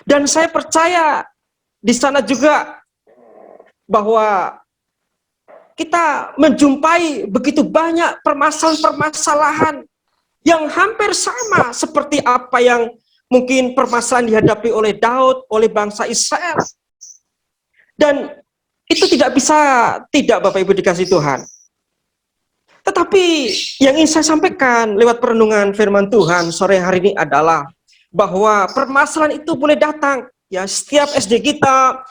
Dan saya percaya di sana juga bahwa kita menjumpai begitu banyak permasalahan-permasalahan yang hampir sama seperti apa yang mungkin permasalahan dihadapi oleh Daud, oleh bangsa Israel. Dan itu tidak bisa tidak, Bapak Ibu dikasih Tuhan. Tetapi yang ingin saya sampaikan lewat perenungan firman Tuhan sore hari ini adalah bahwa permasalahan itu boleh datang. Ya, setiap SD kita,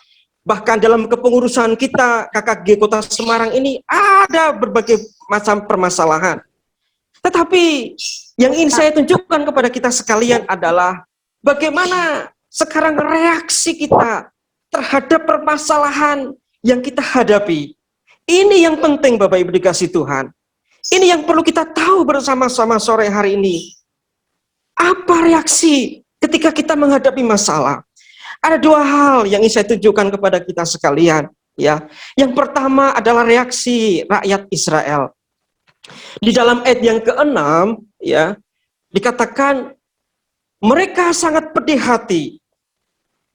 bahkan dalam kepengurusan kita, KKG Kota Semarang ini ada berbagai macam permasalahan. Tetapi yang ingin saya tunjukkan kepada kita sekalian adalah bagaimana sekarang reaksi kita terhadap permasalahan yang kita hadapi. Ini yang penting, Bapak Ibu dikasih Tuhan. Ini yang perlu kita tahu bersama-sama sore hari ini. Apa reaksi ketika kita menghadapi masalah? Ada dua hal yang ingin saya tunjukkan kepada kita sekalian. Ya, yang pertama adalah reaksi rakyat Israel. Di dalam ayat yang ke-6, ya, dikatakan mereka sangat pedih hati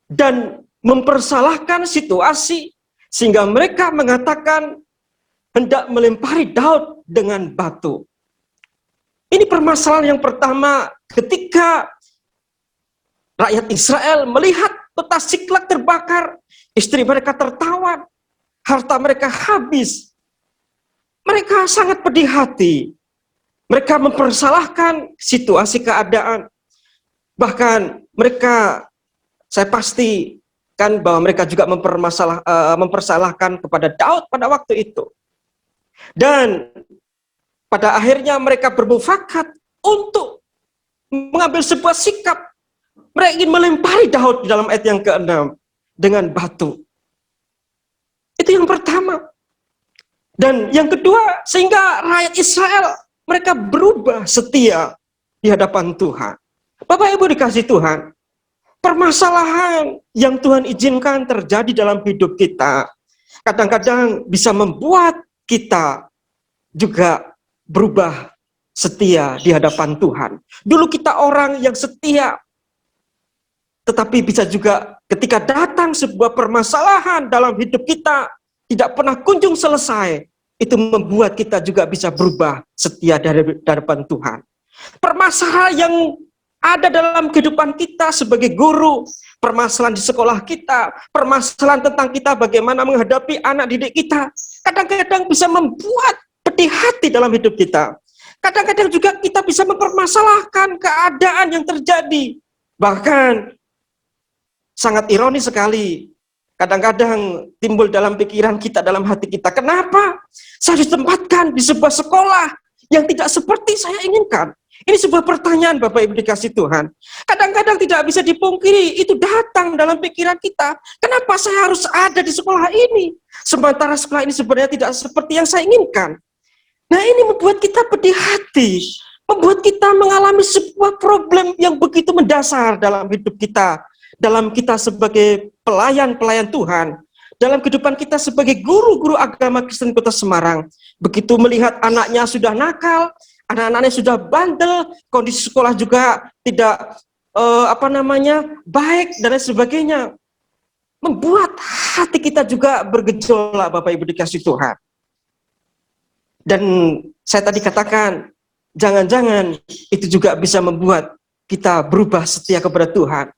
dan mempersalahkan situasi sehingga mereka mengatakan hendak melempari Daud dengan batu. Ini permasalahan yang pertama ketika rakyat Israel melihat kota Siklak terbakar, istri mereka tertawan, harta mereka habis. Mereka sangat pedih hati. Mereka mempersalahkan situasi keadaan. Bahkan mereka, saya pastikan bahwa mereka juga mempersalahkan kepada Daud pada waktu itu. Dan pada akhirnya mereka bermufakat untuk mengambil sebuah sikap. Mereka ingin melempari Daud di dalam ayat yang ke-6 dengan batu. Itu yang pertama. Dan yang kedua, sehingga rakyat Israel mereka berubah setia di hadapan Tuhan. Bapak Ibu dikasih Tuhan, permasalahan yang Tuhan izinkan terjadi dalam hidup kita kadang-kadang bisa membuat kita juga berubah setia di hadapan Tuhan. Dulu kita orang yang setia, tetapi bisa juga ketika datang sebuah permasalahan dalam hidup kita tidak pernah kunjung selesai, itu membuat kita juga bisa berubah setia dari hadapan Tuhan. Permasalahan yang ada dalam kehidupan kita sebagai guru, permasalahan di sekolah kita, permasalahan tentang kita bagaimana menghadapi anak didik kita, kadang-kadang bisa membuat pedih hati dalam hidup kita. Kadang-kadang juga kita bisa mempermasalahkan keadaan yang terjadi. Bahkan sangat ironis sekali, kadang-kadang timbul dalam pikiran kita, dalam hati kita, kenapa saya ditempatkan di sebuah sekolah yang tidak seperti saya inginkan? Ini sebuah pertanyaan, Bapak Ibu dikasih Tuhan. Kadang-kadang tidak bisa dipungkiri, itu datang dalam pikiran kita. Kenapa saya harus ada di sekolah ini? Sementara sekolah ini sebenarnya tidak seperti yang saya inginkan. Nah, ini membuat kita pedih hati, membuat kita mengalami sebuah problem yang begitu mendasar dalam hidup kita, dalam kita sebagai pelayan-pelayan Tuhan, dalam kehidupan kita sebagai guru-guru agama Kristen Kota Semarang. Begitu melihat anaknya sudah nakal, anak-anaknya sudah bandel, kondisi sekolah juga tidak baik dan lain sebagainya, membuat hati kita juga bergejolak, Bapak Ibu dikasih Tuhan. Dan saya tadi katakan, jangan-jangan itu juga bisa membuat kita berubah setia kepada Tuhan.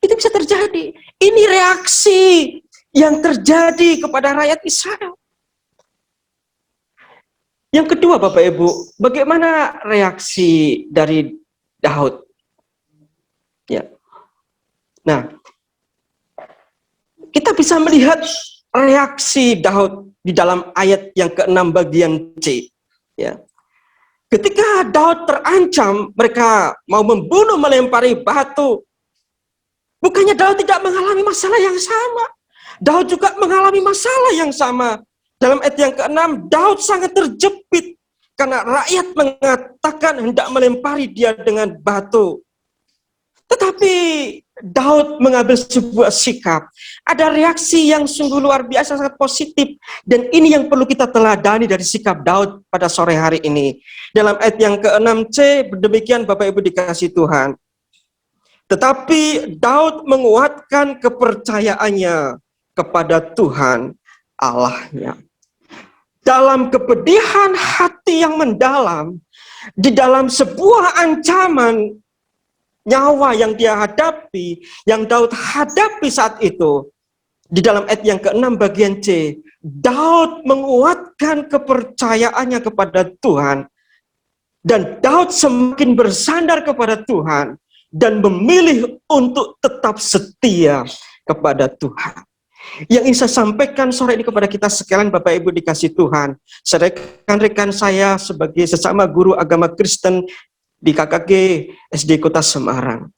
Itu bisa terjadi. Ini reaksi yang terjadi kepada rakyat Israel. Yang kedua, Bapak Ibu, bagaimana reaksi dari Daud? Ya. Nah, kita bisa melihat reaksi Daud di dalam ayat yang ke-6 bagian C. Ya. Ketika Daud terancam, mereka mau membunuh, melempari batu. Bukannya Daud tidak mengalami masalah yang sama. Daud juga mengalami masalah yang sama. Dalam ayat yang ke-6, Daud sangat terjepit karena rakyat mengatakan hendak melempari dia dengan batu. Tetapi Daud mengambil sebuah sikap. Ada reaksi yang sungguh luar biasa, sangat positif. Dan ini yang perlu kita teladani dari sikap Daud pada sore hari ini. Dalam ayat yang ke-6C, demikian Bapak Ibu dikasih Tuhan. Tetapi Daud menguatkan kepercayaannya kepada Tuhan Allahnya. Dalam kepedihan hati yang mendalam, di dalam sebuah ancaman nyawa yang dia hadapi, yang Daud hadapi saat itu, di dalam ayat yang ke-6 bagian C, Daud menguatkan kepercayaannya kepada Tuhan, dan Daud semakin bersandar kepada Tuhan, dan memilih untuk tetap setia kepada Tuhan. Yang ingin saya sampaikan sore ini kepada kita sekalian, Bapak Ibu dikasih Tuhan, rekan-rekan saya sebagai sesama guru agama Kristen di KKG SD Kota Semarang.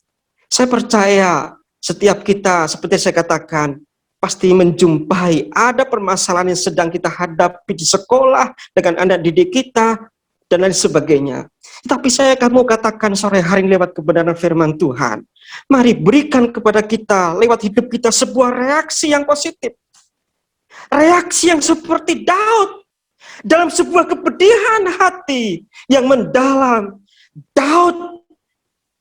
Saya percaya setiap kita, seperti saya katakan, pasti menjumpai ada permasalahan yang sedang kita hadapi di sekolah, dengan anak didik kita, dan lain sebagainya. Tapi kamu katakan sore hari ini lewat kebenaran firman Tuhan, mari berikan kepada kita, lewat hidup kita, sebuah reaksi yang positif. Reaksi yang seperti Daud, dalam sebuah kepedihan hati yang mendalam, Daud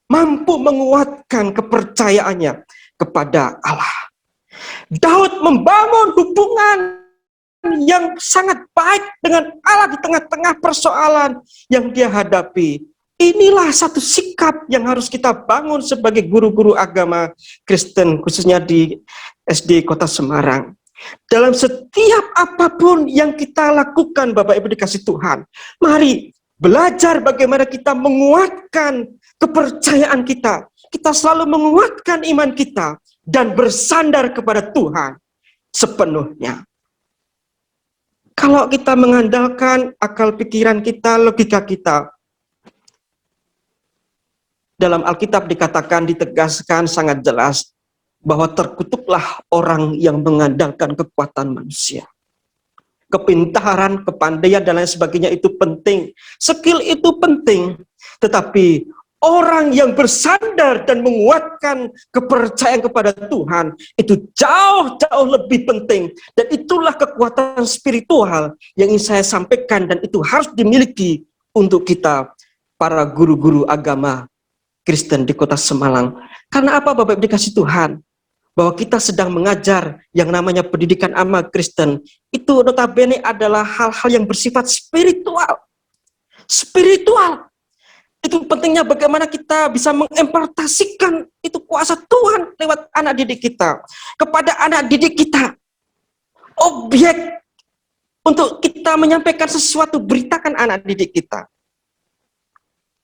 mampu menguatkan kepercayaannya kepada Allah. Daud membangun hubungan yang sangat baik dengan Allah di tengah-tengah persoalan yang dia hadapi. Inilah satu sikap yang harus kita bangun sebagai guru-guru agama Kristen, khususnya di SD Kota Semarang. Dalam setiap apapun yang kita lakukan, Bapak Ibu dikasih Tuhan, mari belajar bagaimana kita menguatkan kepercayaan kita. Kita selalu menguatkan iman kita dan bersandar kepada Tuhan sepenuhnya. Kalau kita mengandalkan akal pikiran kita, logika kita, dalam Alkitab dikatakan, ditegaskan sangat jelas bahwa terkutuklah orang yang mengandalkan kekuatan manusia. Kepintaran, kepandaian, dan lain sebagainya itu penting. Skill itu penting. Tetapi orang yang bersandar dan menguatkan kepercayaan kepada Tuhan, itu jauh-jauh lebih penting. Dan itulah kekuatan spiritual yang ingin saya sampaikan, dan itu harus dimiliki untuk kita, para guru-guru agama Kristen di Kota Semarang. Karena apa, Bapak Ibu dikasih Tuhan? Bahwa kita sedang mengajar yang namanya pendidikan agama Kristen, itu notabene adalah hal-hal yang bersifat spiritual. Spiritual. Itu pentingnya bagaimana kita bisa mengimplementasikan itu kuasa Tuhan lewat anak didik kita. Kepada anak didik kita. Objek untuk kita menyampaikan sesuatu, beritakan anak didik kita.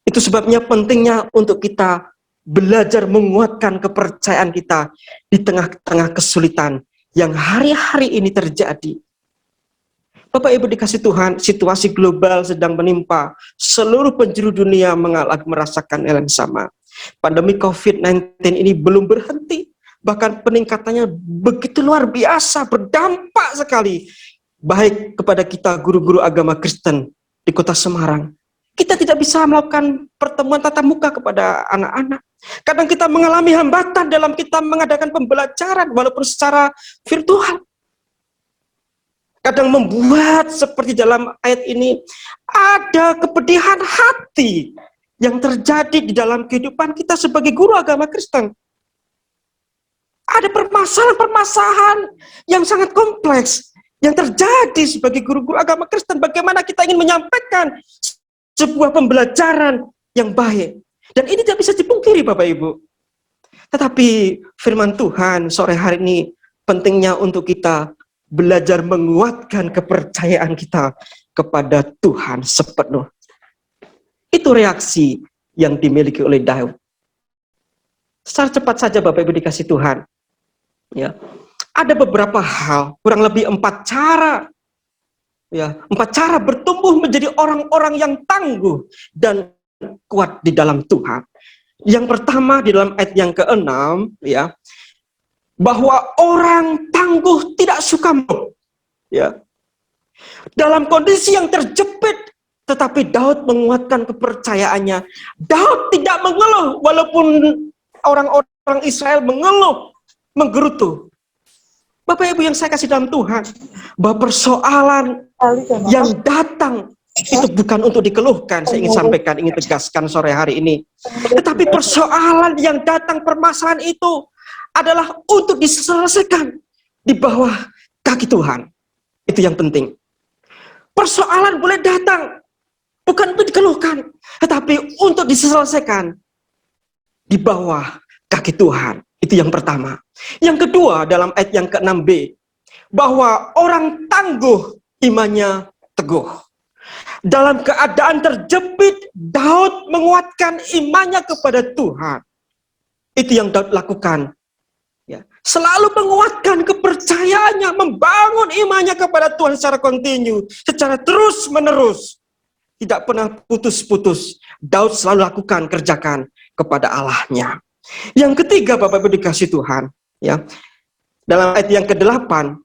Itu sebabnya pentingnya untuk kita belajar menguatkan kepercayaan kita di tengah-tengah kesulitan yang hari-hari ini terjadi. Bapak Ibu dikasih Tuhan, situasi global sedang menimpa seluruh penjuru dunia merasakan hal yang sama. Pandemi COVID-19 ini belum berhenti, bahkan peningkatannya begitu luar biasa, berdampak sekali, baik kepada kita guru-guru agama Kristen di Kota Semarang. Kita tidak bisa melakukan pertemuan tatap muka kepada anak-anak. Kadang kita mengalami hambatan dalam kita mengadakan pembelajaran walaupun secara virtual. Kadang membuat seperti dalam ayat ini, ada kepedihan hati yang terjadi di dalam kehidupan kita sebagai guru agama Kristen. Ada permasalahan-permasalahan yang sangat kompleks yang terjadi sebagai guru-guru agama Kristen. Bagaimana kita ingin menyampaikan sebuah pembelajaran yang baik. Dan ini tidak bisa dipungkiri, Bapak Ibu. Tetapi firman Tuhan sore hari ini pentingnya untuk kita belajar menguatkan kepercayaan kita kepada Tuhan sepenuh. Itu reaksi yang dimiliki oleh Daud. Secara cepat saja Bapak Ibu dikasih Tuhan. Ya, ada beberapa hal, kurang lebih 4 cara. Ya, 4 cara bertumbuh menjadi orang-orang yang tangguh dan kuat di dalam Tuhan. Yang pertama di dalam ayat yang ke-6, ya, bahwa orang tangguh tidak suka mengeluh. Ya. Dalam kondisi yang terjepit, tetapi Daud menguatkan kepercayaannya. Daud tidak mengeluh walaupun orang-orang Israel mengeluh, menggerutu. Bapak Ibu yang saya kasih dalam Tuhan, bahwa persoalan yang datang Itu bukan untuk dikeluhkan, saya ingin sampaikan, ingin tegaskan sore hari ini. Tetapi persoalan yang datang, permasalahan itu adalah untuk diselesaikan di bawah kaki Tuhan. Itu yang penting. Persoalan boleh datang, bukan untuk dikeluhkan, tetapi untuk diselesaikan di bawah kaki Tuhan. Itu yang pertama. Yang kedua, dalam ayat yang ke-6b, bahwa orang tangguh imannya teguh. Dalam keadaan terjepit, Daud menguatkan imannya kepada Tuhan. Itu yang Daud lakukan. Ya, selalu menguatkan kepercayaannya, membangun imannya kepada Tuhan secara kontinu, secara terus-menerus. Tidak pernah putus-putus. Daud selalu lakukan, kerjakan kepada Allahnya. Yang ketiga, Bapak Ibu dikasih Tuhan, ya, dalam ayat yang ke-8,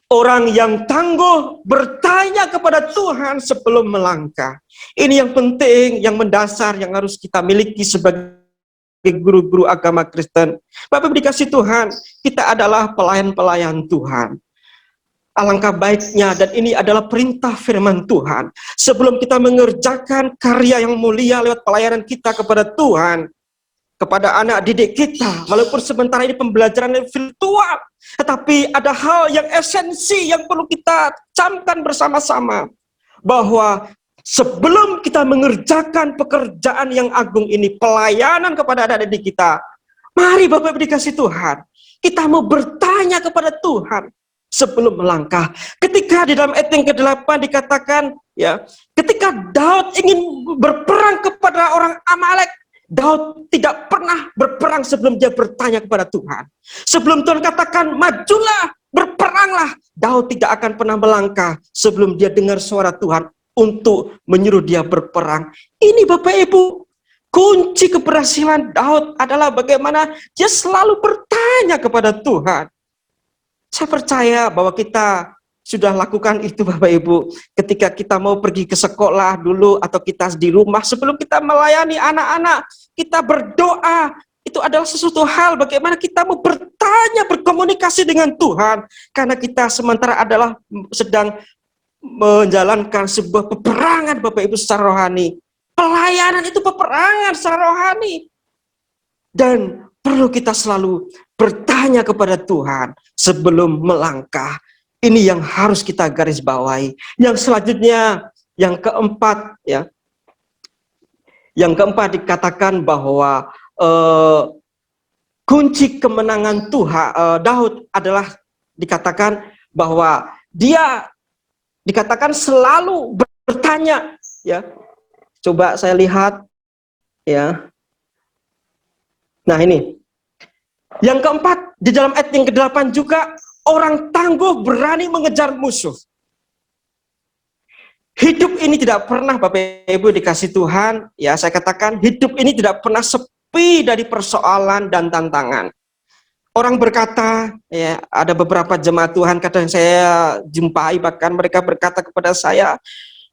orang yang tangguh bertanya kepada Tuhan sebelum melangkah. Ini yang penting, yang mendasar, yang harus kita miliki sebagai guru-guru agama Kristen. Bapak dikasih Tuhan, kita adalah pelayan-pelayan Tuhan. Alangkah baiknya, dan ini adalah perintah firman Tuhan. Sebelum kita mengerjakan karya yang mulia lewat pelayanan kita kepada Tuhan, kepada anak didik kita, walaupun sementara ini pembelajaran virtual, tetapi ada hal yang esensi yang perlu kita camkan bersama-sama, bahwa sebelum kita mengerjakan pekerjaan yang agung ini, pelayanan kepada anak didik kita, mari Bapak dikasih Tuhan, kita mau bertanya kepada Tuhan sebelum melangkah. Ketika di dalam ayat yang ke-8 dikatakan, ya, ketika Daud ingin berperang kepada orang Amalek, Daud tidak pernah berperang sebelum dia bertanya kepada Tuhan. Sebelum Tuhan katakan, majulah, berperanglah, Daud tidak akan pernah melangkah sebelum dia dengar suara Tuhan untuk menyuruh dia berperang. Ini Bapak Ibu, kunci keberhasilan Daud adalah bagaimana dia selalu bertanya kepada Tuhan. Saya percaya bahwa kita sudah lakukan itu Bapak Ibu, ketika kita mau pergi ke sekolah dulu, atau kita di rumah, sebelum kita melayani anak-anak, kita berdoa. Itu adalah sesuatu hal bagaimana kita mau bertanya, berkomunikasi dengan Tuhan, karena kita sementara adalah sedang menjalankan sebuah peperangan Bapak Ibu secara rohani. Pelayanan itu peperangan secara rohani, dan perlu kita selalu bertanya kepada Tuhan sebelum melangkah. Ini yang harus kita garis bawahi. Yang selanjutnya, yang keempat, ya, yang keempat dikatakan bahwa kunci kemenangan Tuhan, Daud adalah dikatakan bahwa dia dikatakan selalu bertanya. Ya, coba saya lihat, ya. Nah ini, yang keempat di dalam ayat yang ke-8 juga, orang tangguh berani mengejar musuh. Hidup ini tidak pernah Bapak Ibu dikasih Tuhan, ya saya katakan hidup ini tidak pernah sepi dari persoalan dan tantangan. Orang berkata, ya ada beberapa jemaat Tuhan kadang saya jumpai, bahkan mereka berkata kepada saya,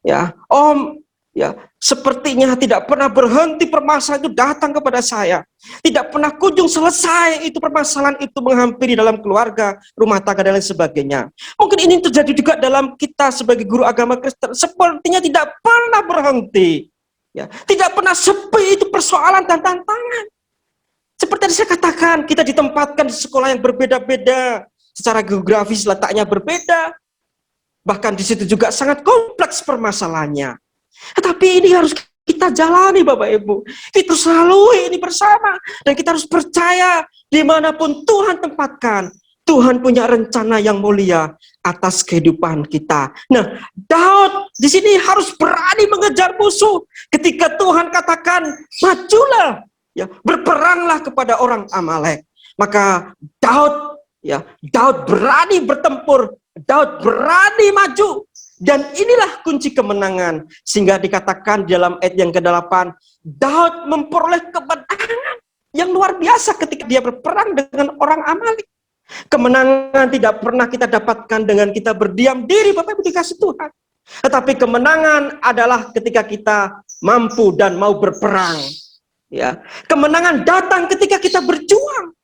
ya Om, ya sepertinya tidak pernah berhenti permasalahan itu datang kepada saya. Tidak pernah kunjung selesai itu permasalahan itu menghampiri dalam keluarga, rumah tangga dan lain sebagainya. Mungkin ini terjadi juga dalam kita sebagai guru agama Kristen. Sepertinya tidak pernah berhenti. Ya, tidak pernah sepi itu persoalan dan tantangan. Seperti yang saya katakan, kita ditempatkan di sekolah yang berbeda-beda, secara geografis letaknya berbeda. Bahkan di situ juga sangat kompleks permasalahannya. Tetapi ini harus kita jalani Bapak Ibu. Kita harus lalui ini bersama. Dan kita harus percaya dimanapun Tuhan tempatkan, Tuhan punya rencana yang mulia atas kehidupan kita. Nah, Daud di sini harus berani mengejar musuh. Ketika Tuhan katakan, majulah, ya, berperanglah kepada orang Amalek. Maka Daud berani bertempur, Daud berani maju. Dan inilah kunci kemenangan. Sehingga dikatakan dalam ayat yang ke-8, Daud memperoleh kemenangan yang luar biasa ketika dia berperang dengan orang Amalek. Kemenangan tidak pernah kita dapatkan dengan kita berdiam diri, Bapak Ibu dikasih Tuhan. Tetapi kemenangan adalah ketika kita mampu dan mau berperang. Ya, kemenangan datang ketika kita berjuang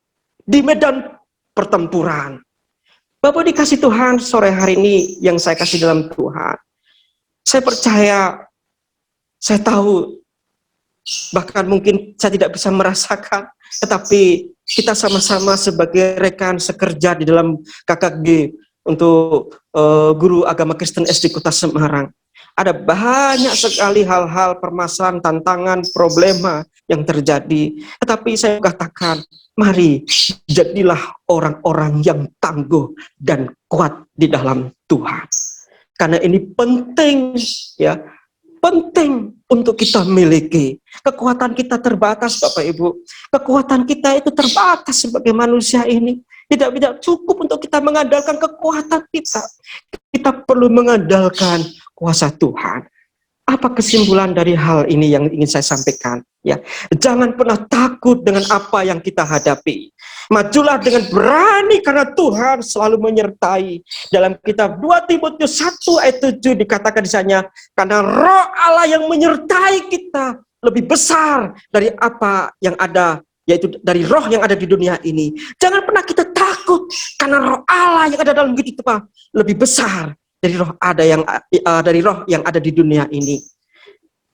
di medan pertempuran. Bapak dikasih Tuhan, sore hari ini yang saya kasih dalam Tuhan, Saya percaya, saya tahu, bahkan mungkin saya tidak bisa merasakan, tetapi kita sama-sama sebagai rekan sekerja di dalam KKG untuk guru agama Kristen SD Kota Semarang. Ada banyak sekali hal-hal, permasalahan, tantangan, problema yang terjadi. Tetapi saya katakan, mari jadilah orang-orang yang tangguh dan kuat di dalam Tuhan. Karena ini penting, ya, penting untuk kita miliki. Kekuatan kita terbatas, Bapak Ibu. Kekuatan kita itu terbatas sebagai manusia ini. Tidak cukup untuk kita mengandalkan kekuatan kita. Kita perlu mengandalkan kuasa Tuhan. Apa kesimpulan dari hal ini yang ingin saya sampaikan? Ya, jangan pernah takut dengan apa yang kita hadapi. Majulah dengan berani karena Tuhan selalu menyertai. Dalam kitab 2 Timotius 1 ayat 7 dikatakan di sana, karena Roh Allah yang menyertai kita lebih besar dari apa yang ada, yaitu dari roh yang ada di dunia ini. Jangan pernah kita takut karena Roh Allah yang ada dalam kita lebih besar dari roh yang ada di dunia ini.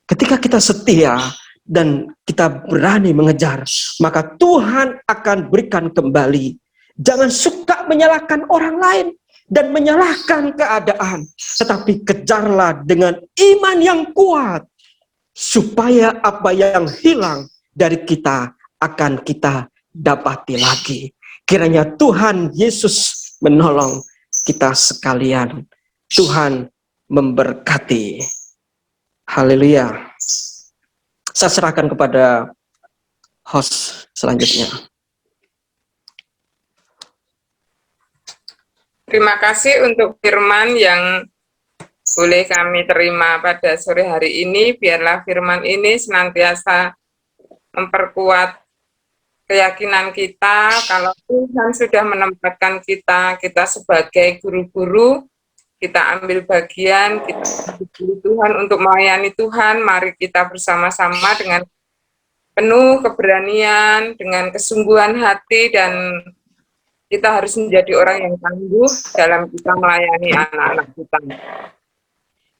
Ketika kita setia dan kita berani mengejar, maka Tuhan akan berikan kembali. Jangan suka menyalahkan orang lain dan menyalahkan keadaan, tetapi kejarlah dengan iman yang kuat, supaya apa yang hilang dari kita akan kita dapati lagi. Kiranya Tuhan Yesus menolong kita sekalian. Tuhan memberkati. Haleluya. Saya serahkan kepada host selanjutnya. Terima kasih untuk firman yang boleh kami terima pada sore hari ini. Biarlah firman ini senantiasa memperkuat keyakinan kita kalau Tuhan sudah menempatkan kita sebagai guru-guru, kita ambil bagian, kita dipilih Tuhan untuk melayani Tuhan. Mari kita bersama-sama dengan penuh keberanian, dengan kesungguhan hati, dan kita harus menjadi orang yang tangguh dalam kita melayani anak-anak kita.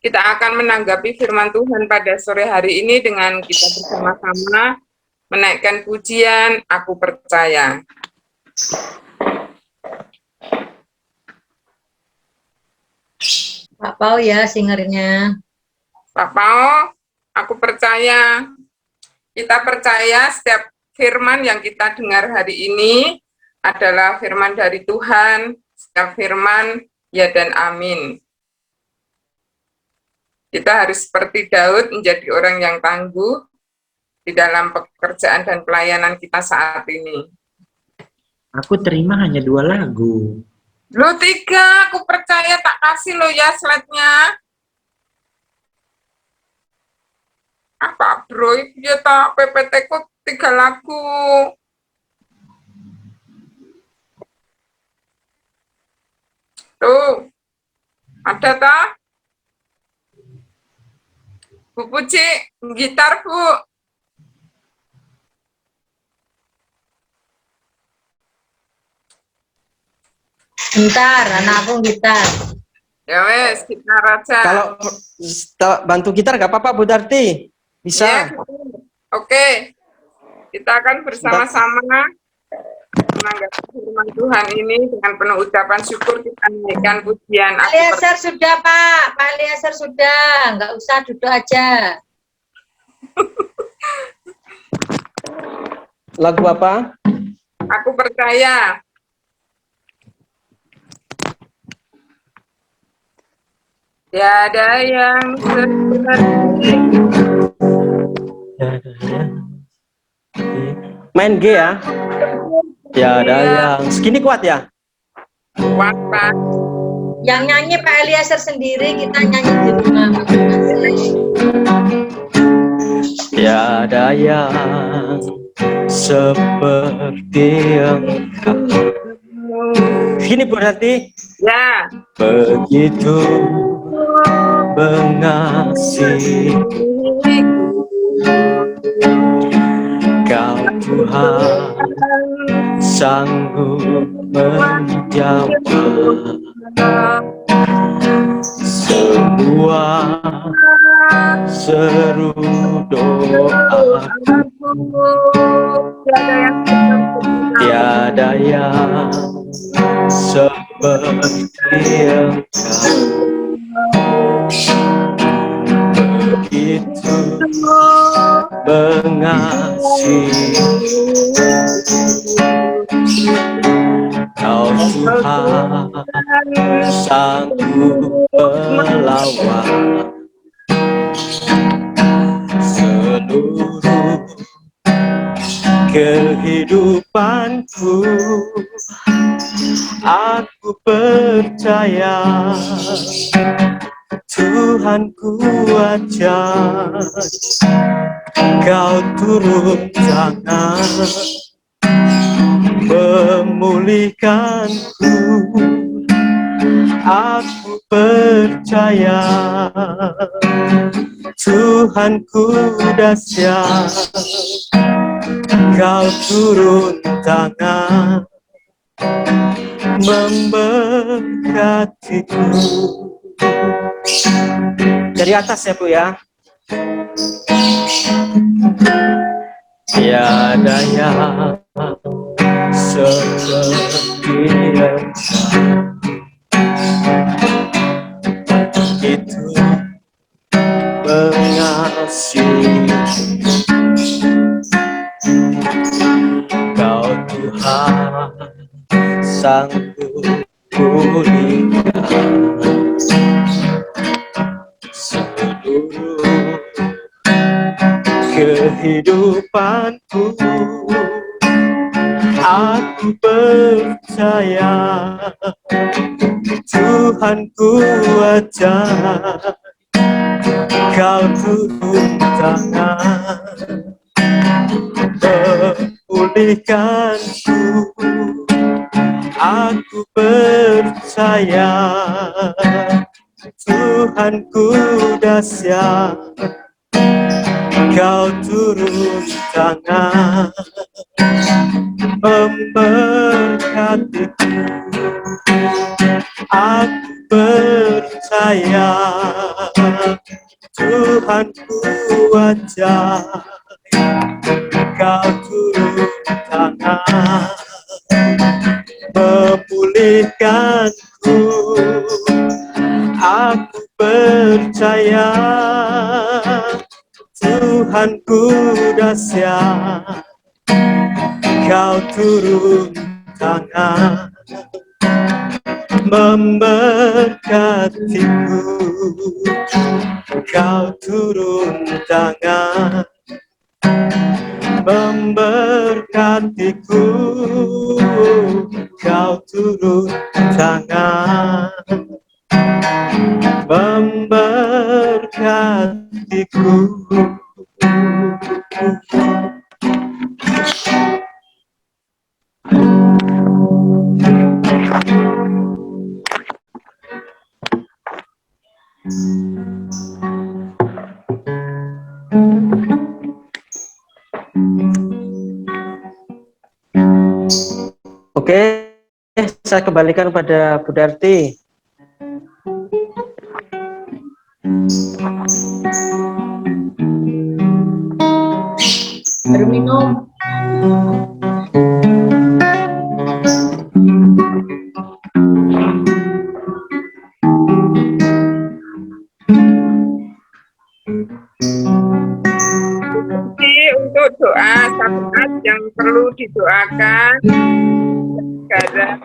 Kita akan menanggapi firman Tuhan pada sore hari ini dengan kita bersama-sama menaikkan pujian, Aku Percaya. Pak Pau ya singernya. Pak Pau, Aku Percaya. Kita percaya setiap firman yang kita dengar hari ini adalah firman dari Tuhan. Setiap firman, ya dan amin. Kita harus seperti Daud menjadi orang yang tangguh di dalam pekerjaan dan pelayanan kita saat ini. Aku terima hanya 2 lagu. Lo 3, Aku Percaya, tak kasih lo ya slide-nya. Apa bro, ya tak PPT ku 3 lagu. Tuh, ada tak? Bu Puji, gitar Bu. Bentar, anakku gitar. Ya wes, gitar aja. Kalau bantu gitar gak apa-apa Bu Darti. Bisa. Ya, oke. Kita akan bersama-sama menanggapi firman Tuhan ini dengan penuh ucapan syukur. Kita naikkan pujian. Pak Eliezer sudah Pak, Pak Eliezer sudah, nggak usah duduk aja. Lagu apa? Aku Percaya. Tiada yang seperti. Main G ya. Tiada yang segini kuat ya. Kuat Pak. Yang nyanyi Pak Eliezer sendiri, kita nyanyi di rumah masing-masing. Tiada yang seperti engkau. Gini Bu Darti. Ya. Begitu mengasihi Kau Tuhan sanggup menjawab semua kuat seru doa, tiada yang seperti Engkau, begitu mengasihi. Kau Tuhan sanggup melawan seluruh kehidupanku. Aku percaya Tuhanku ajar, Kau turun tangan memulihkanku. Aku percaya Tuhanku dahsyat, Kau turun tangan memberkatiku. Dari atas ya Bu ya. Tiada yang seperti Engkau, itu mengasihi. Kau Tuhan sanggup pulihkan seluruh kehidupanku. Aku percaya Tuhanku ajar, Kau turun tangan memulihkanku. Aku percaya Tuhanku dahsyat, Kau turun tangan memberkatiku. Aku percaya Tuhanku ajar, Kau turun tangan memulihkanku. Aku percaya Tuhanku dahsyat, Kau turun tangan memberkatiku. Kau turun tangan memberkatiku. Kau turun tangan memberkatiku. Oke, saya kembalikan pada Bu Darti. Berminum. Untuk doa syafaat yang perlu didoakan negara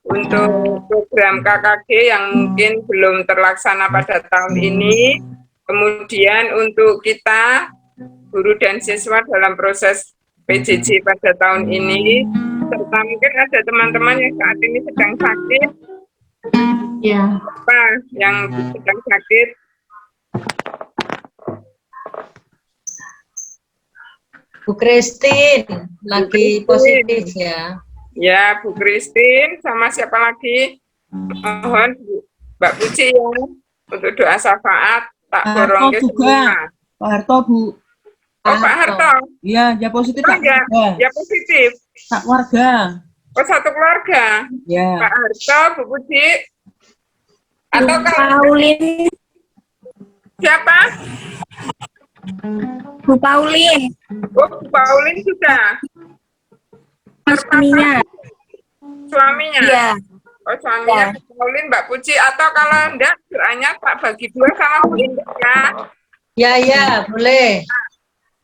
untuk program KKG yang mungkin belum terlaksana pada tahun ini, kemudian untuk kita guru dan siswa dalam proses PJJ pada tahun ini, serta mungkin ada teman-teman yang saat ini sedang sakit, Ya. apa yang sedang sakit. Bu Christine lagi positif ya. Ya, Bu Christine, sama siapa lagi? Mohon Mbak Puji ya, untuk doa syafaat, tak borong ke semua. Pak Harto, Bu. Oh, Pak Harto. Iya, ya positif. Oh, ya, ya positif. Tak warga. Oh, satu keluarga. Ya. Pak Harto, Bu Puji. Atau Paulin. Siapa? Bu Paulin, Oh, Bu Paulin sudah. suaminya. Suaminya? Iya. Oh, suaminya Bu Paulin, Mbak Puji. Atau kalau enggak, doanya tak bagi dua sama Bu Indah ya. Ya, boleh.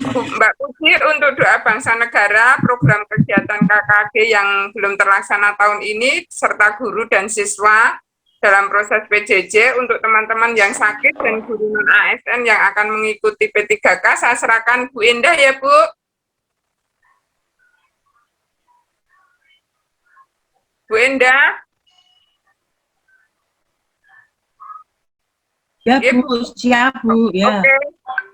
Mbak Puji, untuk doa bangsa negara, program kegiatan KKG yang belum terlaksana tahun ini, serta guru dan siswa dalam proses PJJ, untuk teman-teman yang sakit dan guru non-ASN yang akan mengikuti P3K, saya serahkan Bu Indah ya, Bu. Bu Indah. Ya, Ya, Bu. Siap, Bu. Ya.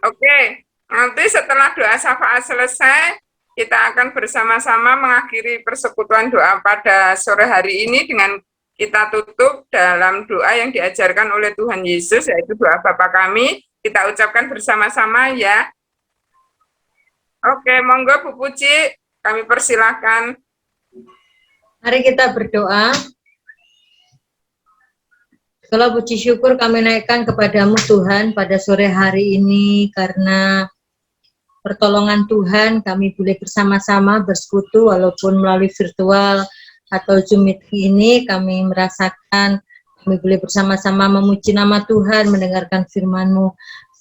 Oke. Nanti setelah doa syafaat selesai, kita akan bersama-sama mengakhiri persekutuan doa pada sore hari ini dengan kita tutup dalam doa yang diajarkan oleh Tuhan Yesus, yaitu doa Bapa kami. Kita ucapkan bersama-sama ya. Oke, monggo Bu Puji, kami persilahkan. Mari kita berdoa. Segala puji syukur kami naikkan kepadamu Tuhan pada sore hari ini, karena pertolongan Tuhan kami boleh bersama-sama bersekutu walaupun melalui virtual atau Zoom meeting ini. Kami merasakan kami boleh bersama-sama memuji nama Tuhan, mendengarkan firman-Mu.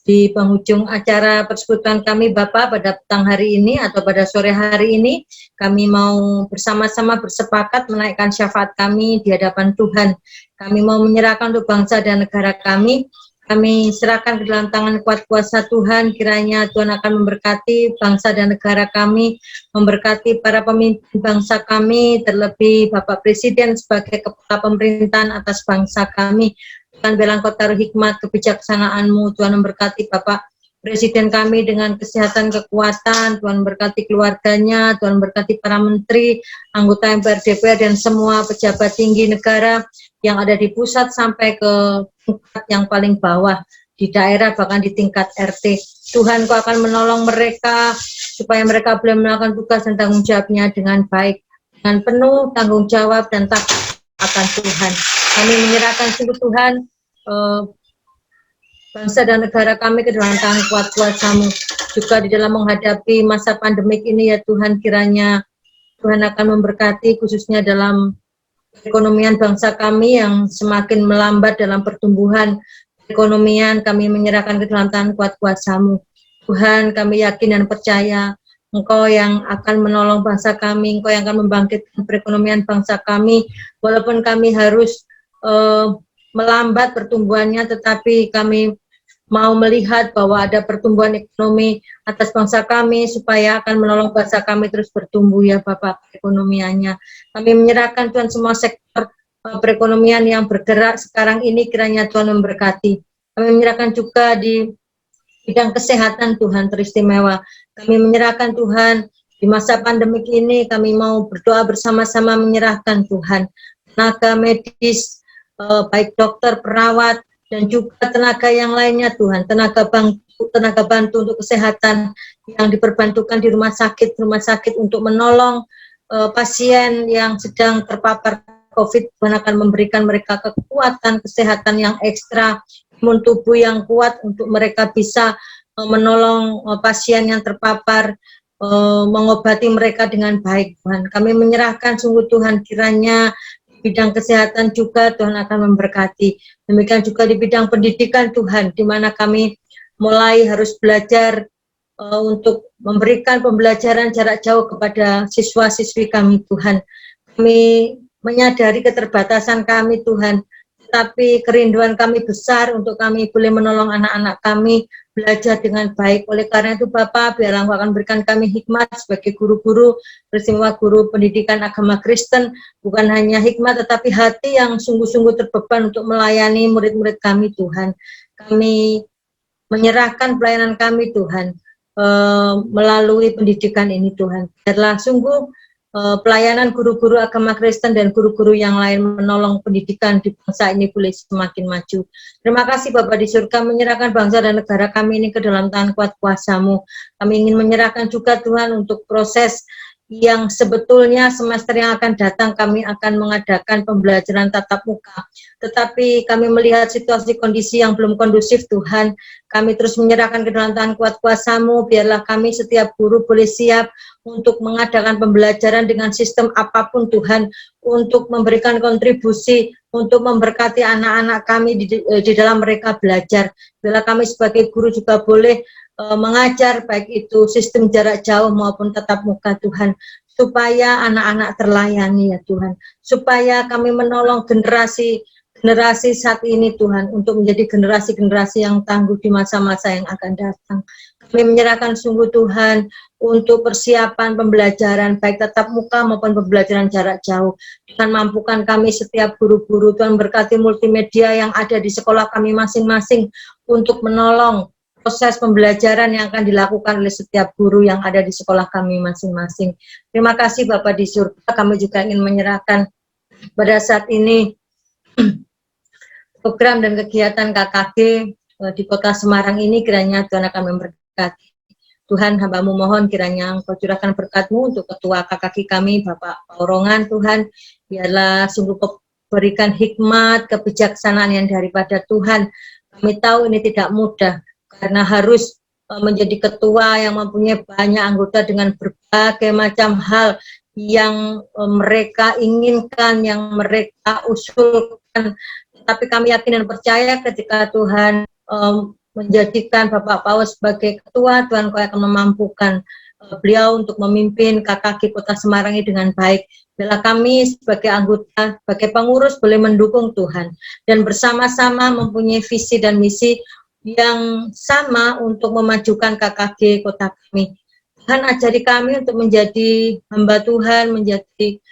Di penghujung acara persekutuan kami Bapak pada petang hari ini atau pada sore hari ini, kami mau bersama-sama bersepakat menaikkan syafaat kami di hadapan Tuhan. Kami mau menyerahkan untuk bangsa dan negara kami. Kami serahkan ke dalam tangan kuat kuasa Tuhan. Kiranya Tuhan akan memberkati bangsa dan negara kami, memberkati para pemimpin bangsa kami, terlebih Bapak Presiden sebagai kepala pemerintahan atas bangsa kami. Tuhan bilang Kau taruh hikmat kebijaksanaan-Mu. Tuhan memberkati Bapak Presiden kami dengan kesehatan, kekuatan. Tuhan berkati keluarganya, Tuhan berkati para menteri, anggota MPR, DPR, dan semua pejabat tinggi negara yang ada di pusat sampai ke tingkat yang paling bawah, di daerah, bahkan di tingkat RT. Tuhan, Kau akan menolong mereka supaya mereka boleh melakukan tugas dan tanggung jawabnya dengan baik, dengan penuh tanggung jawab dan takut akan Tuhan. Kami menyerahkan sungguh Tuhan bangsa dan negara kami ke dalam tangan kuat kuasa-Mu. Juga di dalam menghadapi masa pandemik ini ya Tuhan, kiranya Tuhan akan memberkati khususnya dalam perekonomian bangsa kami yang semakin melambat dalam pertumbuhan perekonomian. Kami menyerahkan ke dalam tangan kuat kuasa-Mu. Tuhan, kami yakin dan percaya Engkau yang akan menolong bangsa kami, Engkau yang akan membangkitkan perekonomian bangsa kami, walaupun kami harus melambat pertumbuhannya, tetapi kami mau melihat bahwa ada pertumbuhan ekonomi atas bangsa kami, supaya akan menolong bangsa kami terus bertumbuh ya Bapak perekonomiannya. Kami menyerahkan Tuhan semua sektor perekonomian yang bergerak sekarang ini, kiranya Tuhan memberkati. Kami menyerahkan juga di bidang kesehatan Tuhan teristimewa. Kami menyerahkan Tuhan di masa pandemik ini, kami mau berdoa bersama-sama menyerahkan Tuhan tenaga medis, baik dokter, perawat, dan juga tenaga yang lainnya Tuhan, tenaga bantu untuk kesehatan yang diperbantukan di rumah sakit untuk menolong pasien yang sedang terpapar COVID. Tuhan akan memberikan mereka kekuatan kesehatan yang ekstra, imun tubuh yang kuat untuk mereka bisa menolong pasien yang terpapar, mengobati mereka dengan baik Tuhan. Kami menyerahkan sungguh Tuhan, kiranya bidang kesehatan juga Tuhan akan memberkati. Demikian juga di bidang pendidikan Tuhan, di mana kami mulai harus belajar untuk memberikan pembelajaran jarak jauh kepada siswa-siswi kami Tuhan. Kami menyadari keterbatasan kami Tuhan, tetapi kerinduan kami besar untuk kami boleh menolong anak-anak kami belajar dengan baik. Oleh karena itu Bapak, biarlah Engkau akan berikan kami hikmat sebagai guru-guru, semua guru pendidikan agama Kristen, bukan hanya hikmat tetapi hati yang sungguh-sungguh terbeban untuk melayani murid-murid kami Tuhan. Kami menyerahkan pelayanan kami Tuhan melalui pendidikan ini Tuhan. Biarlah sungguh pelayanan guru-guru agama Kristen dan guru-guru yang lain menolong pendidikan di bangsa ini boleh semakin maju. Terima kasih Bapak di surga, menyerahkan bangsa dan negara kami ini ke dalam tangan kuat kuasa-Mu. Kami ingin menyerahkan juga Tuhan untuk proses yang sebetulnya semester yang akan datang kami akan mengadakan pembelajaran tatap muka. Tetapi kami melihat situasi kondisi yang belum kondusif, Tuhan, kami terus menyerahkan ke dalam tangan kuat kuasa-Mu, biarlah kami setiap guru boleh siap untuk mengadakan pembelajaran dengan sistem apapun, Tuhan, untuk memberikan kontribusi, untuk memberkati anak-anak kami di dalam mereka belajar. Biarlah kami sebagai guru juga boleh mengajar, baik itu sistem jarak jauh maupun tatap muka, Tuhan, supaya anak-anak terlayani ya Tuhan, supaya kami menolong generasi saat ini Tuhan, untuk menjadi generasi-generasi yang tangguh di masa-masa yang akan datang. Kami menyerahkan sungguh Tuhan untuk persiapan pembelajaran baik tatap muka maupun pembelajaran jarak jauh. Tuhan, mampukan kami setiap guru-guru, Tuhan berkati multimedia yang ada di sekolah kami masing-masing untuk menolong proses pembelajaran yang akan dilakukan oleh setiap guru yang ada di sekolah kami masing-masing. Terima kasih Bapak di surga, kami juga ingin menyerahkan pada saat ini program dan kegiatan KKG di Kota Semarang ini, kiranya Tuhan akan memberkati. Tuhan, hamba-Mu mohon kiranya Engkau curahkan berkat-Mu untuk Ketua KKG kami, Bapak Paurongan, Tuhan, biarlah sungguh berikan hikmat, kebijaksanaan yang daripada Tuhan. Kami tahu ini tidak mudah, karena harus menjadi ketua yang mempunyai banyak anggota dengan berbagai macam hal yang mereka inginkan, yang mereka usulkan. Tapi kami yakin dan percaya ketika Tuhan menjadikan Bapak Paus sebagai ketua, Tuhan Kau akan memampukan beliau untuk memimpin KKG Kota Semarang ini dengan baik. Bila kami sebagai anggota, sebagai pengurus boleh mendukung Tuhan dan bersama-sama mempunyai visi dan misi yang sama untuk memajukan KKG kota kami. Tuhan, ajari kami untuk menjadi hamba Tuhan, menjadi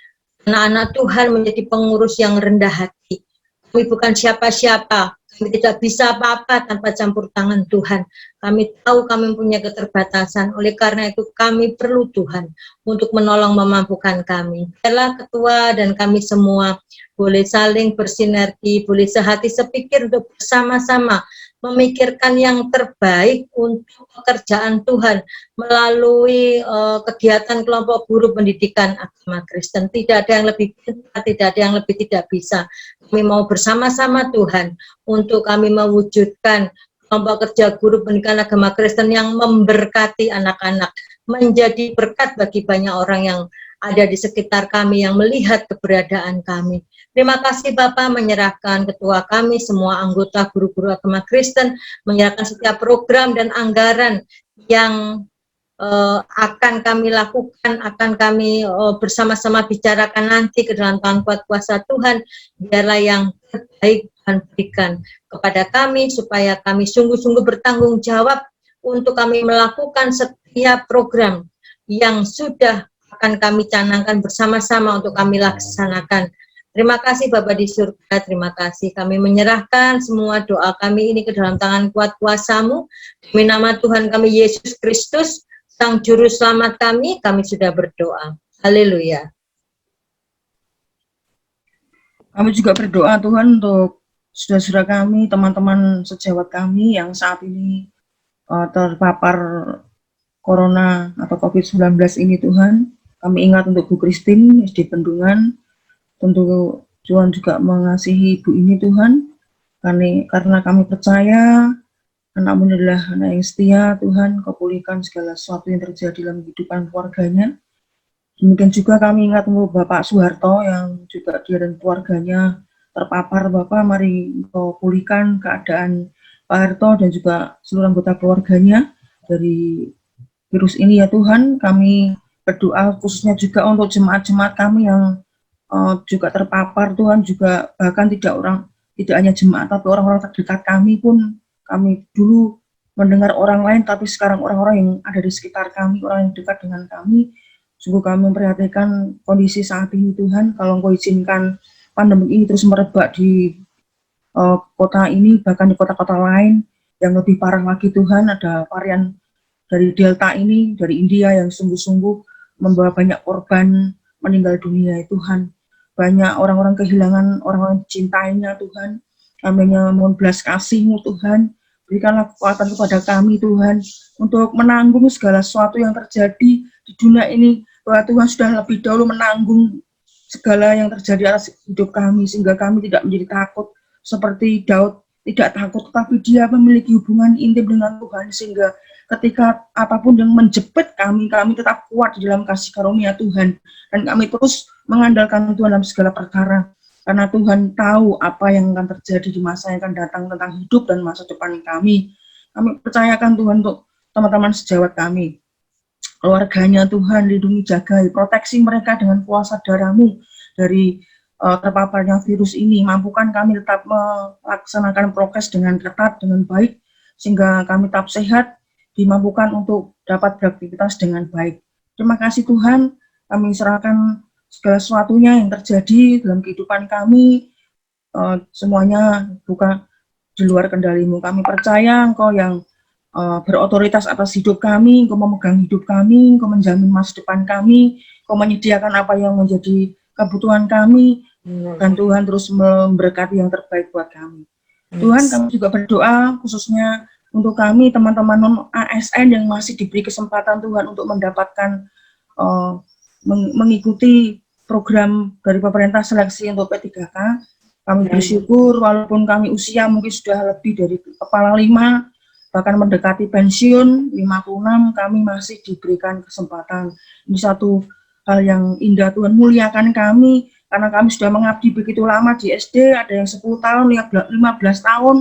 anak-anak Tuhan, menjadi pengurus yang rendah hati. Kami bukan siapa-siapa, kami tidak bisa apa-apa tanpa campur tangan Tuhan. Kami tahu kami punya keterbatasan, oleh karena itu kami perlu Tuhan untuk menolong memampukan kami. Biarlah ketua dan kami semua boleh saling bersinergi, boleh sehati sepikir untuk bersama-sama memikirkan yang terbaik untuk pekerjaan Tuhan melalui kegiatan kelompok guru pendidikan agama Kristen. Tidak ada yang lebih pintar, tidak ada yang lebih tidak bisa. Kami mau bersama-sama Tuhan untuk kami mewujudkan kelompok kerja guru pendidikan agama Kristen yang memberkati anak-anak, menjadi berkat bagi banyak orang yang ada di sekitar kami yang melihat keberadaan kami. Terima kasih Bapak, menyerahkan ketua kami, semua anggota guru-guru agama Kristen, menyerahkan setiap program dan anggaran yang akan kami lakukan, akan kami bersama-sama bicarakan nanti ke dalam tangan kuat kuasa Tuhan. Biarlah yang terbaik Tuhan berikan kepada kami, supaya kami sungguh-sungguh bertanggung jawab untuk kami melakukan setiap program yang sudah akan kami canangkan bersama-sama untuk kami laksanakan. Terima kasih Bapak di surga, terima kasih. Kami menyerahkan semua doa kami ini ke dalam tangan kuat kuasa-Mu. Demi nama Tuhan kami Yesus Kristus, Sang Juru Selamat kami sudah berdoa. Haleluya. Kami juga berdoa Tuhan untuk saudara-saudara kami, teman-teman sejawat kami yang saat ini terpapar Corona atau COVID-19 ini Tuhan. Kami ingat untuk Bu Christine SD Bendungan. Tentu Tuhan juga mengasihi ibu ini Tuhan, karena kami percaya anak-Mu adalah anak yang setia. Tuhan, Kau pulihkan segala sesuatu yang terjadi dalam kehidupan keluarganya. Demikian juga kami ingat untuk Bapak Soeharto yang juga dia dan keluarganya terpapar. Bapak, mari Kau pulihkan keadaan Pak Harto dan juga seluruh anggota keluarganya dari virus ini ya Tuhan. Kami berdoa khususnya juga untuk jemaat-jemaat kami yang juga terpapar Tuhan, juga bahkan tidak hanya jemaat tapi orang-orang terdekat kami pun. Kami dulu mendengar orang lain, tapi sekarang orang-orang yang ada di sekitar kami, orang yang dekat dengan kami, sungguh kami memperhatikan kondisi saat ini Tuhan. Kalau Engkau izinkan pandemi ini terus merebak di kota ini, bahkan di kota-kota lain yang lebih parah lagi Tuhan, ada varian dari Delta ini, dari India yang sungguh-sungguh membawa banyak korban meninggal dunia ya Tuhan. Banyak orang-orang kehilangan orang-orang dicintainya Tuhan. Kami mohon belas kasih-Mu Tuhan. Berikanlah kekuatan kepada kami Tuhan untuk menanggung segala sesuatu yang terjadi di dunia ini bahwa Tuhan sudah lebih dahulu menanggung segala yang terjadi atas hidup kami, sehingga kami tidak menjadi takut seperti Daud tidak takut, tapi dia memiliki hubungan intim dengan Tuhan, sehingga ketika apapun yang menjepit kami tetap kuat di dalam kasih karunia Tuhan, dan kami terus mengandalkan Tuhan dalam segala perkara, karena Tuhan tahu apa yang akan terjadi di masa yang akan datang tentang hidup dan masa depan kami. Kami percayakan Tuhan untuk teman-teman sejawat kami, keluarganya Tuhan, lindungi, jagai, proteksi mereka dengan kuasa darah-Mu dari terpaparnya virus ini. Mampukan kami tetap melaksanakan prokes dengan ketat, dengan baik, sehingga kami tetap sehat, dimampukan untuk dapat beraktivitas dengan baik. Terima kasih Tuhan, kami serahkan segala sesuatunya yang terjadi dalam kehidupan kami, semuanya bukan di luar kendali-Mu. Kami percaya Engkau yang berotoritas atas hidup kami, Engkau memegang hidup kami, Engkau menjamin masa depan kami, Engkau menyediakan apa yang menjadi kebutuhan kami, dan Tuhan terus memberkati yang terbaik buat kami. Tuhan, kami juga berdoa khususnya untuk kami, teman-teman non-ASN yang masih diberi kesempatan Tuhan untuk mendapatkan mengikuti program dari pemerintah seleksi untuk P3K. Kami bersyukur walaupun kami usia mungkin sudah lebih dari kepala 5, bahkan mendekati pensiun 56, kami masih diberikan kesempatan. Ini satu hal yang indah, Tuhan muliakan kami, karena kami sudah mengabdi begitu lama di SD, ada yang 10 tahun, 15 tahun,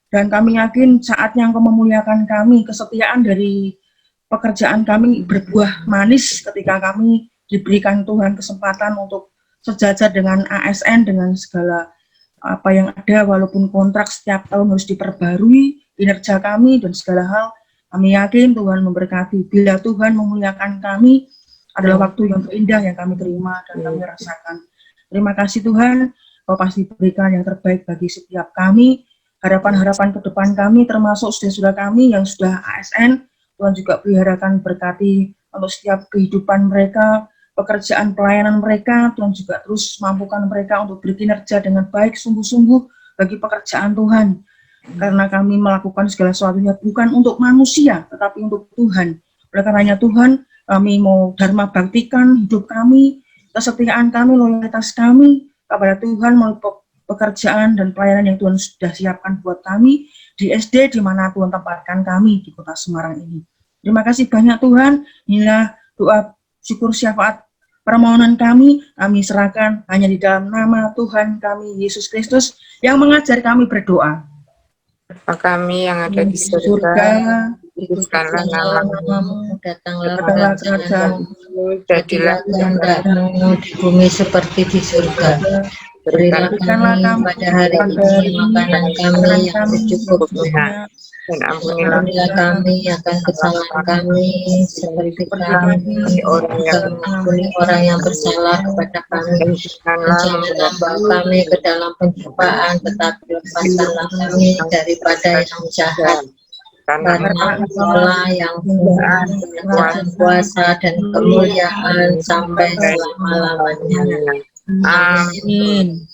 dan kami yakin saatnya Engkau memuliakan kami, kesetiaan dari pekerjaan kami berbuah manis ketika kami diberikan Tuhan kesempatan untuk sejajar dengan ASN, dengan segala apa yang ada, walaupun kontrak setiap tahun harus diperbarui, kinerja kami dan segala hal, kami yakin Tuhan memberkati. Bila Tuhan memuliakan kami, adalah waktu yang terindah yang kami terima dan kami rasakan. Terima kasih Tuhan, Kau pasti berikan yang terbaik bagi setiap kami, harapan-harapan ke depan kami, termasuk saudara-saudara kami yang sudah ASN, Tuhan juga peliharakan, berkati untuk setiap kehidupan mereka, pekerjaan pelayanan mereka, Tuhan juga terus mampukan mereka untuk berkinerja dengan baik, sungguh-sungguh bagi pekerjaan Tuhan, karena kami melakukan segala sesuatunya bukan untuk manusia, tetapi untuk Tuhan. Oleh karenanya Tuhan, kami mau dharma baktikan hidup kami, kesetiaan kami, loyalitas kami kepada Tuhan melalui pekerjaan dan pelayanan yang Tuhan sudah siapkan buat kami di SD, di mana Tuhan tempatkan kami di kota Semarang ini. Terima kasih banyak Tuhan. Inilah doa syukur syafaat permohonan kami serahkan hanya di dalam nama Tuhan kami Yesus Kristus yang mengajar kami berdoa. Bapa kami yang ada di surga, dikuduskanlah namamu, datanglah kerajaan-Mu, jadilah kehendak-Mu di bumi seperti di surga. Berilah kami pada hari ini makanan kami yang secukupnya, dan ampunilah ampunilah kami akan kesalahan kami, seperti kami mengampuni orang yang bersalah kepada kami. Jangan membawa kami ke dalam pencobaan, tetapi lepaskanlah kami daripada yang jahat. Karena Engkau-lah yang punya kuasa dan kemuliaan sampai selama-lamanya. Amin.